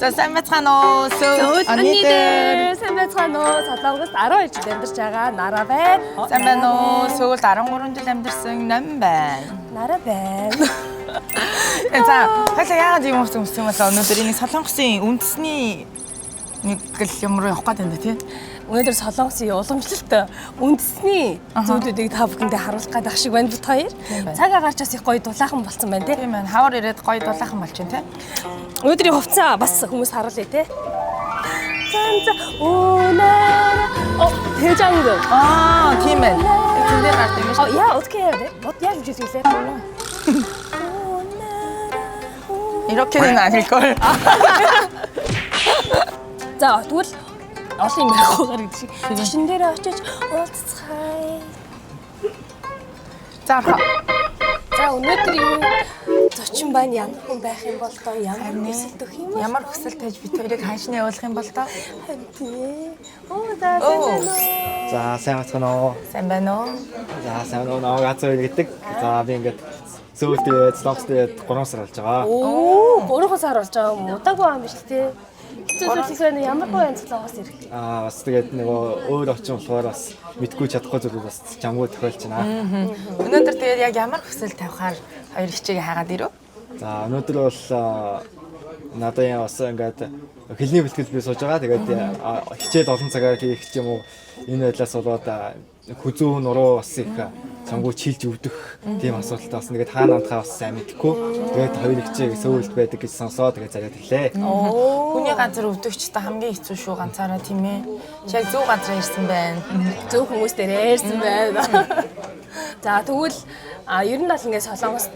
За сайн байцгаана уу? Сүүл 언니들 сайн байцгаана уу? Солонгост 12 жил амьдарч байгаа Нара байна. Сайн байна уу? Сүүлд 13 жил амьдарсан Нам байна. Нара байна. За хоёлаа яагаад юм ууссан юм бэ? Өнөөдөр энэ Солонгосын үндэсний нэг гэл юм руу явах гэдэг юм да тий? Өнөөдөр Солонгосын уламжлалт үндэсний зүйлүүдийг та бүхэндээ харуулах гэдэг шиг байна бит хоёр. Цаг агаарчаас их гоё дулаахан болсон байна тий. Тийм байна. Хавар ирээд гоё дулаахан болж байна тий? Өнөөдрийн хувцас бас хүмүүс харуулъя тий. За 오나라 대장금. Тийм байна. Тэн дээр гардаг юм шиг. Я 어떻게 해야 돼? яаж үжилээ? 이렇게는 아닐 걸. За тэгвэл олон юм байхгүй гэж. Жишин дээр очиж уулзцгаая. За өнөөдрийн зочин байна ямар хүн байх юм бол доо ямар хүсэлт өгөх юм бэ? Ямар хүсэл тааж бид хоёрыг ханшны явуулах юм бол доо? Тий. За За сайн бацгаана уу. Сайн байна уу? За сайн уу. Наа гацаа гэдэг. За би ингээд сөүлтэй Солонгост 3 сар болж байгаа. Оо 3 сар болж байгаа юм. Удаагүй юм биш тий. Хэцүү ямар гоё Солонгоос ирэх. Бас тэгээд нөгөө өөр орчин болохоор бас мэдгүй чадахгүй зүйл бас жамгүй тохиолж байна. Өнөөдөр тэгээд яг ямар хүсэл тавихаар хоёр хичээгээ хаагаад ирв? За өнөөдөр бол надад бас ингээд хэлний бэлтгэл би сууж байгаа. Тэгээд хичээл олон цагаар хийх юм уу энэ байдлаас болоод хүзүү нуруу бас их цамгүй чилж өвдөх тийм асуудалтай бас тэгээд хаана амтхаа бас сайн мэдэхгүй. Тэгээд хоёр хичээг сөүлд байдаг гэж сонсоод тэгээд зариад ирлээ. Хүний газар өвдөгч та хамгийн хэцүү шүү ганцаараа тийм ээ. Чи яг зөв газар ирсэн байна. Зөв хүмүүс дээр ирсэн байна. За тэгвэл ер нь бол ингээд Солонгост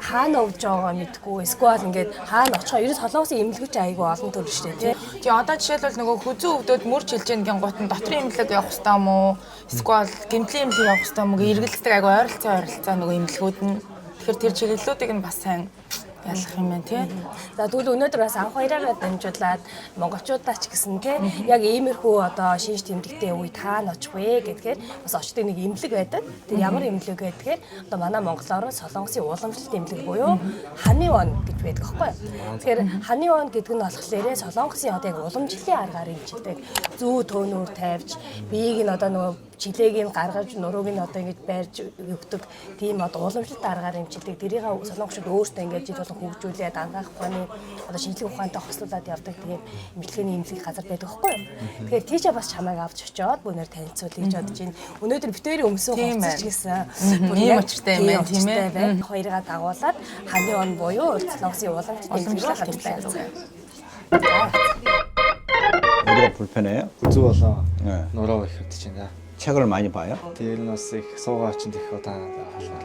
хаана өвж байгаа мэдгүй эсвэл ингээд хаана очихоо ер нь Солонгосын эмнэлэгч айгүй олон төр шүү дээ тий. Одоо жишээлбэл нөгөө хүзүү өвдөд мөрч хэлж гин гут нь дотрын эмнэлэг явах хэрэгтэй юм уу? Эсвэл гэмтлийн эмнэлэг явах хэрэгтэй юм уу? Эргэлздэг айгүй ойролцоо нөгөө эмнэлгүүд нь. Тэгэхээр тэр чиглэлүүдийг нь бас сайн ялах юм байна тий. За тэгвэл өнөөдөр бас анх хоёроо дамжуулаад монголчуудаа ч гэсэн тий яг иймэрхүү одоо шинж тэмдэгтэй үе таана очих вэ гэдгээр бас очдог нэг эмнэлэг байдаг. Тэр ямар эмнэлэг вэ гэдгээр одоо манай монголоор Солонгосын уламжлалт эмнэлэг буюу Ханион гэж байдаг аахгүй юу. Тэгэхээр Ханион гэдэг нь болохоор Солонгосын одоо яг уламжлалын аргаар эмчилдэг. Зүү төөнүүр тавьж биеийг нь одоо нөгөө жилээг нь гаргаж нурууг нь одоо ингэж байрж өгдөг тийм одоо уламжлалт аргаар эмчилдэг. Тэрийг солонгочууд өөрсдөө ингэж жил болон хөгжүүлээд ангаах ухааны одоо шинжлэх ухаантай хослуулаад явдаг тийм эмчилгээний эмнэлэг газар байдаг байхгүй юу. Тэгэхээр тийчээ бас чамайг авч очиод бүгнээр танилцуулъя гэж бодож байна. Өнөөдөр битүүрийн өмсөн хувцас гэсэн ийм учиртай юм байна тийм ээ. Хоёроо дагуулад Ханион буюу Солонгосын уламжлалт эмнэлэг хандлагатай. 어디가 불편해요? Хүзүү болоо. 네. Нуруу их өвдөж байна. 책을 많이 봐요? Тэр нь бас их суугаа очин их удаан халаа.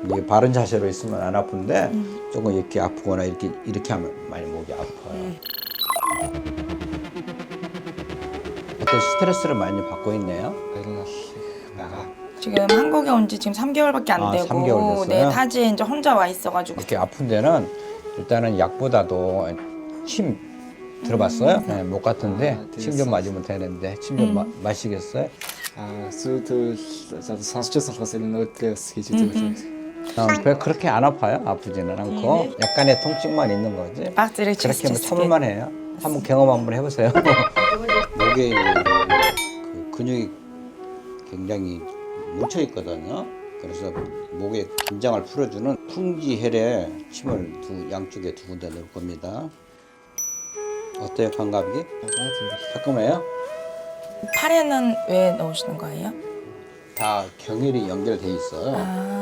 이게 바른 자세로 있으면 안 아픈데 조금 이렇게 아프거나 이렇게 하면 많이 목이 아파요. 어떤 스트레스를 많이 받고 있네요. Тэр нь бол их байгаа. 지금 한국에 온 지 지금 3개월밖에 안 되고 3개월 됐어요? 네, 타지에 이제 혼자 와 있어가지고 이렇게 아픈 데는 일단은 약보다도 침 들어봤어요? 네, 목 같은데 침 좀 맞으면 되는데 침 좀 마시겠어요? Сүүл сонсчихсан болохоос энэ нөөдлөө бас хийж үзүүлээ. 배 그렇게 안 아파요? 아프지는 않고 약간의 통증만 있는 거지. 막 찌르 그렇게 뭐 참을만 해요. 한번 경험 한번 해보세요. 목에 그 근육이 굉장히 뭉쳐 있거든요. 그래서 목의 긴장을 풀어주는 풍지혈에 침을 양쪽에 두 군데 넣을 겁니다. 어때요, 감각이? 따끔해요? 팔에는 왜 넣으시는 거예요? 다 경혈이 연결돼 있어요.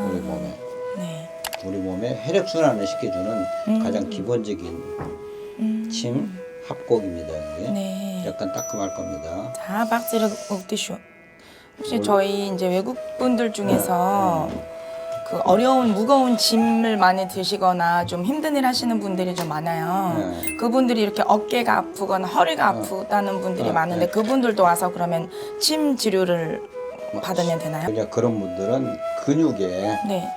우리 몸에. 네. 우리 몸에 혈액 순환을 시켜주는 가장 기본적인 침 합곡입니다. 이게 네. 약간 따끔할 겁니다. 자, 박지르 옥디쇼. 혹시 저희 이제 외국 분들 중에서 그 어려운 무거운 짐을 많이 드시거나 좀 힘든 일 하시는 분들이 좀 많아요. 네. 그분들이 이렇게 어깨가 아프거나 허리가 아프다는 분들이 많은데 그분들도 와서 그러면 침 치료를 받으면 되나요? 그냥 그런 분들은 근육에 네.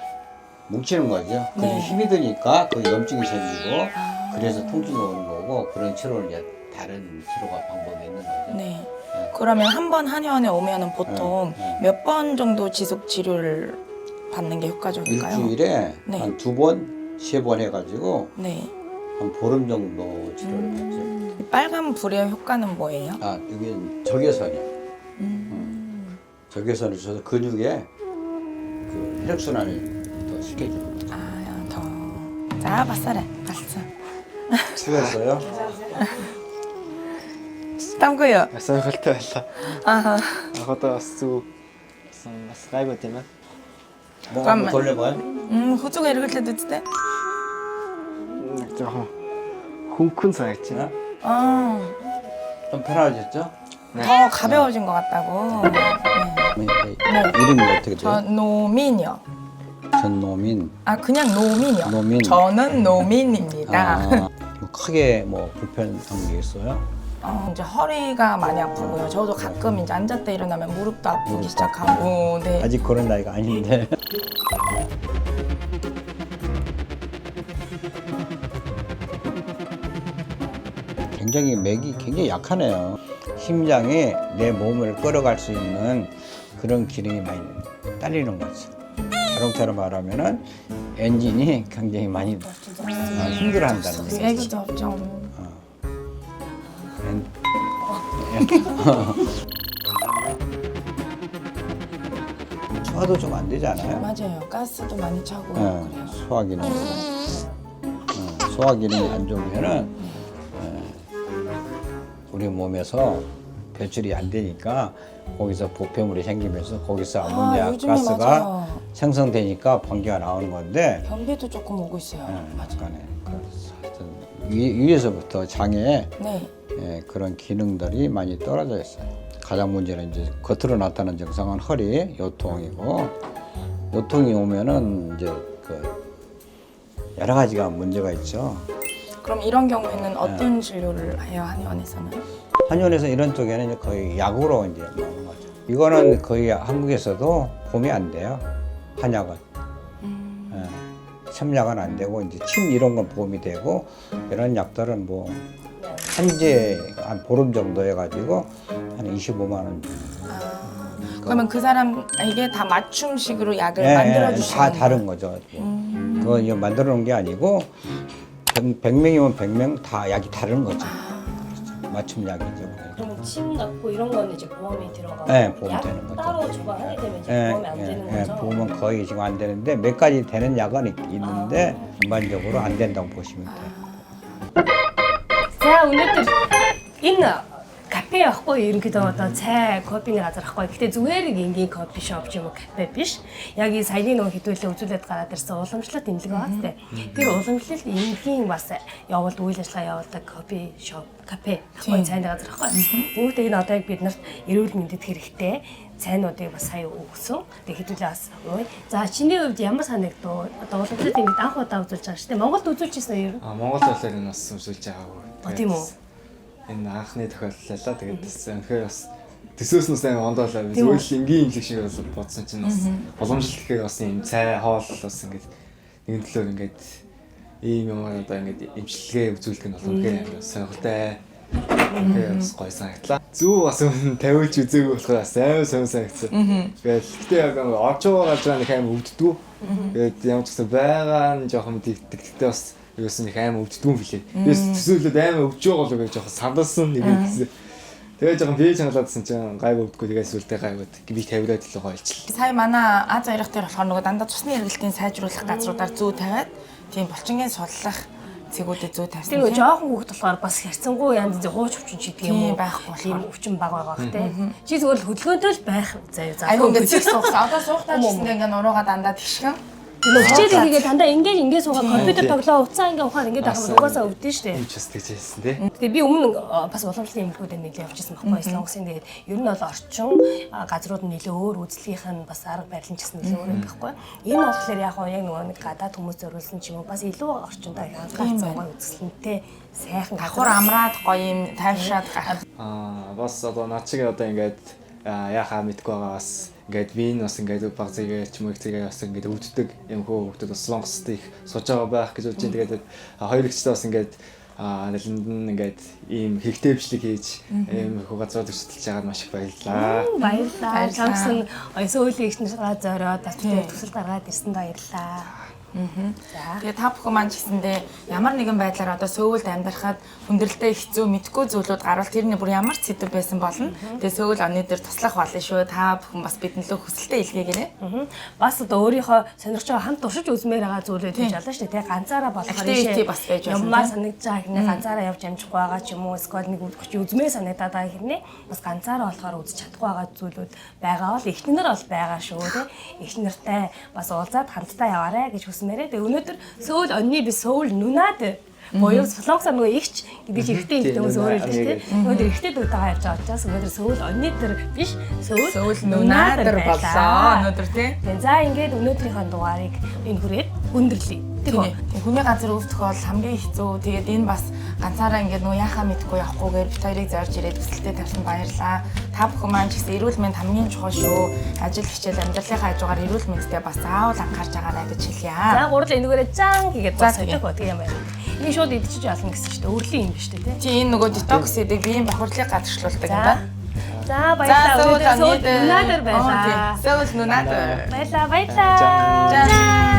뭉치는 거죠. 근육이 네. 힘이 드니까 그 염증이 생기고 그래서 통증이 오는 거고 그런 치료는 이제 다른 치료가 방법이 있는 거죠. 네. 그러면 한 번 한의원에 오면은 보통 몇 번 정도 지속 치료를 받는 게 효과적일까요? 일주일에 네. 한 2번, 3번 해가지고 네. 한 보름 정도 치료를 했죠. 이 빨간 불의 효과는 뭐예요? 아, 이게 적외선이요. 적외선을 줘서 근육에 그 혈액순환을 더 시켜줍니다. 아, 더. 자, 봤어라. 봤어. 수고했어요. 땀고요. Сонирхолтой байлаа. 아하. Одоо бас зүг бас гайгүй тийм ээ. 뭐 한번 돌려봐요. 후주가 эргэлээд үсттэй. жоохон хөнгөн санагдчихна. 좀 편안해졌죠? 더 가벼워진 것 같다고. 네. 이름이 어떻게 돼요? 전노민이요. 전노민. 아, 그냥 노민이요. 노민. 저는 노민입니다. 뭐 크게 뭐 불편한 게 있어요? 이제 허리가 많이 아프고요. 저도 가끔 이제 앉았다 일어나면 무릎도 아프기 시작하고. 네. 아직 그런 나이가 아닌데. 굉장히 맥이 굉장히 약하네요. 심장이 내 몸을 끌어갈 수 있는 그런 기능이 많이 딸리는 거죠. 자동차로 말하면은 엔진이 굉장히 많이 힘들어한다는 얘기죠. 애기 접종. 소화도 좀 안 되지 않아요? 맞아요. 가스도 많이 차고 네, 그래요. 소화 기능. 소화 기능이 안 좋으면은 우리 몸에서 배출이 안 되니까 거기서 부패물이 생기면서 거기서 아모니아 요즘에 가스가 맞아요. 생성되니까 번개가 나오는 건데 변비도 조금 오고 있어요. 약간의 하여튼 위에서부터 장에 네. 그런 기능들이 많이 떨어져 있어요. 가장 문제는 이제 겉으로 나타나는 증상은 허리, 요통이고 요통이 오면은 이제 그 여러 가지가 문제가 있죠. 그럼 이런 경우에는 어떤 진료를 해요, 한의원에서는? 한의원에서 이런 쪽에는 이제 거의 약으로 이제 먹는 거죠. 이거는 거의 한국에서도 봄이 안 돼요. 한약은. 샘약은 안 되고 이제 침 이런 건 보험이 되고 이런 약들은 뭐 한제 한 보름 정도 해가지고 한 25만 원 정도. 그러면 그 사람에게 다 맞춤식으로 약을 예, 만들어 다 주시는 다른 거죠. 그건 이제 만들어 놓은 게 아니고 100명이면 100명 다 약이 다른 거죠. 그렇죠. 맞춤 약이죠. 그럼 침 넣고 이런 거는 이제 보험이 들어가고 네, 보험 약 되는 거죠. 따로 처방하게 되면 이제 예, 보험이 안 되는 예, 거죠. 보험은 거의 지금 안 되는데 몇 가지 되는 약은 있는데 전반적으로 안 된다고 보시면 돼요. За өнөөдөр энэ кафе ахгүй ерөнхийдөө одоо цай, кофений газар ахгүй. Гэтэ зүгээр ингийн кофе шоп ч юм уу кафе биш. Яг энэ саяны нөгөө хэдүүлээ үзүүлээд гараад ирсэн уламжлалт имлэг байгаа тест. Тэр уламжлалт имлэгийн бас явуулт үйл ажиллагаа явуулдаг кофе шоп, кафе ахгүй цайны газар ахгүй. Тэгвэл энэ одоо яг бид нарт эрүүл мэндэд хэрэгтэй цайнуудыг бас сая өгсөн. Тэгээ хэдүүлээ бас ууя. За чиний хувьд ямар санагдав? Одоо уламжлалт имлэг анх удаа үзүүлж байгаа шүү дээ. Монголд үзүүлчихсэн юу? Монгол улсаар энэ бас үзүүлж байгаагүй. Тийм үү? Энэ анхны тохиолдол л тэгээд тэгэхээр бас төсөөснөөс амар ондоолаа. Зүгээр л энгийн имлэг шиг бас бодсон чинь бас боломжтой гэхээр бас юм цай хоол бас ингээд нэгэн төлөөр ингээд ийм юм одоо ингээд имчилгээ үзүүлэх нь бол үнэхээр сонирхолтой. Тэгээд бас гоё санагдлаа. Зүү бас тавиулж үзээгүй болохоор бас амар санагдсан. Тэгээд гэтээ яг орчоо гарч байгаа нэг амар өвддөг. Тэгээд ямар ч гэсэн байгаа нь жоохон тэгтээ бас юусэн их амар өвддөг юм билээ. Бис төсөөлөд амар өвдөж байгаа л гэж жоохон сандалсан нэг юм гэсэн. Тэгээ жоохон бие чангалаадсан чинь гайг өвдгөө тэгээ сүлдээ гайваад би тавираад илүү гойлчлаа. Сая манай Аз баярх дээр болохоор нөгөө дандаа цусны эргэлтийн сайжруулах газруудаар зүү тавиад тийм булчингийн судлах цэгүүдэд зүү тавьсан. Тэр нөгөө жоохон хүүхд болохоор бас хэрцэнгуй янз бүрийн хууч өвчин ч гэдэг юм уу байхгүй тийм өвчин баг байгаа хтэй. Чи зүгээр л хөдөлгөөнтэй л байх заяа. Айгу ингээд цэг суусан. Одоо суухтаа ч гэсэн ингээд нуруугаа дандаа тэгшгэн. Хичээл хийгээд дандаа ингээд суугаад компьютер тоглоо уцаа ингээд ухаар ингээд авах угаасаа өвдөн штэ. Энд ч бас тэгжсэн тий. Тэгээ би өмнө бас уламжлалын эмнэлгүүдэд нэлээд явчихсан байхгүй Солонгосын тэгээд ер нь бол орчин газрууд нь нэлээд өөр үзлийнх нь бас арга барил нь ч гэсэн нэлээд өөр юм байхгүй. Энэ болохоор яг яг нөгөө нэг гадаад хүмүүс зориулсан ч юм уу бас илүү орчиндөө анхаарсан гоё үзэсгэлэнтэй сайхан Давхар амраад гоё юм тайвшаад гарах. Бас одоо над шиг одоо ингээд яхаа мэдгүй байгаа бас ингээд вин бас ингээд баг зэгээ ч юм уу зэгээ бас ингээд өвддөг юм хөө өвдөд бас Солонгост их сууж байгаа байх гэж бодож байна. Тэгээд хоёр ихчтэй бас ингээд нэлэнд нь ингээд ийм хэрэгтэй бичлэг хийж ийм хөө газрууд өсөлтөж байгаад маш их баярлалаа. Баярлалаа. Чамсан сөүлийн ихнэрээ зориод бас төсөл гаргаад ирсэн баярлалаа. Тэгээ та бүхэн маань ч гэсэндээ ямар нэгэн байдлаар одоо сөүлд амьдрахад хүндрэлтэй хэцүү мэдгүй зүйлүүд гарвал тэрний бүр ямар ч сэдв байсан болно. Тэгээ сөүл оны дээр туслах болно шүү. Та бүхэн бас бидний лөө хүсэлтэд илгээгээрэй. Бас одоо өөрийнхөө сонирхож байгаа хамт туршиж үзмээр байгаа зүйлүүд гэж болно шүү дээ. Ганцаараа болохоор бас байж болно. Ямар санагдаж байгаа хэрнээ ганцаараа явж амжихгүй байгаа ч юм уу эсвэл нэг үдгч үзмээр санагдаад байгаа хэрнээ бас ганцаараа болохоор үзэж чадахгүй байгаа зүйлүүд байгаа бол эхнэр бол байгаа шүү тий. Эхнэртэй бас уулзаад хамтдаа яваарэ гэж хүсмээрээ. Тэгээ өнөөдөр Сөүл онны би Сөүл нунаад боёо солонгосоор нөгөө игч гэдэг чинь ихтэй юм хүмүүс өөрөө хэлдэг тийм. Өнөөдөр ихтэй дүүтэйгээ явж байгаа учраас өнөөдөр Сөүл онны дээр биш Сөүл нунаад боллоо өнөөдөр тийм. За ингээд өнөөдрийнхөө дугаарыг энэ хүрээд өндөрлөе. Тийм. Хүний газар өвдөх бол хамгийн хэцүү. Тэгээд энэ бас ганцаараа ингээд нөгөө яхаа мэдгүй явахгүйгээр бит хоёрыг зорж ирээд хүсэлтэд тавьсан баярлаа. Та бүхэн маань ч гэсэн эрүүл мэнд хамгийн чухал шүү. Ажил хичээл амьдралынхаа хажуугаар эрүүл мэндтэй бас заавал анхаарч байгаарай гэж хэлье. За гурал энэгээрээ зан хийгээд бас хожих бод юм байна. Энэ шууд идчихэж ялна гэсэн чинь өөрлийн юм биш үү те. Чи энэ нөгөө детокс гэдэг биеийн бохирлыг гадагшлуулдаг юм байна. За баярлалаа. Өнөөдөр Сөүл нунаад байлаа. Сөүл нунаад. Баярлалаа.